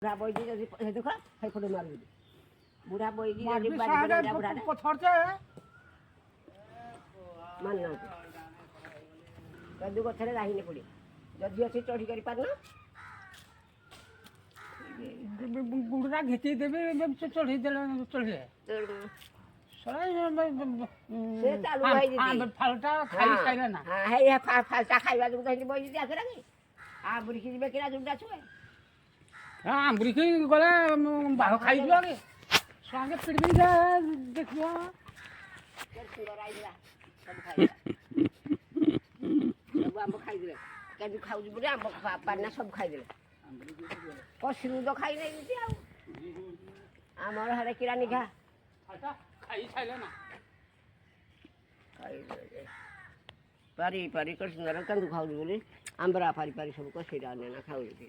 ବୁଢ଼ା ବଇଛି ଯଦି ଦେଖ ସେଇପଟେ ମାରୁଛି ବୁଢ଼ା ବଇଛି ଯଦି ପଥରଟେ ମାନୁନାହାନ୍ତି ଯଦି ଗଛରେ ରାହିନେ ପଡ଼େ ଯଦି ଅଛି ଚଢ଼ି କରିପାରୁନ ଗୁଡ଼ଟା ଘିଚେଇ ଦେବେ ଚଢ଼େଇ ଦେଲେ ଚଢ଼ିଲେ ଫାଲଟା ଖାଇ ସାଇଲେ ନା ଫାଲଟା ଖାଇବା ଯୋଗୁଁ ସେଠି ବଇଛି ଆଖରେ ଆମ୍ବୁରିକି ଯିବେ କିରା ଯୋଉଟା ଛୁଏ ଆମ୍ବୁରିକି ଗଲେ ବାଘ ଖାଇଯିବ ଆଗେ ସାଙ୍ଗେ ପିଡ଼ି ଦେଖିବ ସବୁ ଆମ୍ବ ଖାଇଦେଲେ କେମିତି ଖାଉଛି ବୋଲି ଆମ୍ବ ପାନା ସବୁ ଖାଇଦେଲେ କଷିରୁ ତ ଖାଇ ନେଇଛି ଆଉ ଆମର ହାଡ଼େ କିରା ନିଘା ଖାଇ ସାଇଲେ ନା ପାରି ପାରି କରି ସୁନ୍ଦର କେନ୍ଦୁ ଖାଉଛି ବୋଲି ଆମ୍ବରା ପାରି ପାରି ସବୁ କଷିଟା ନା ଖାଉଛି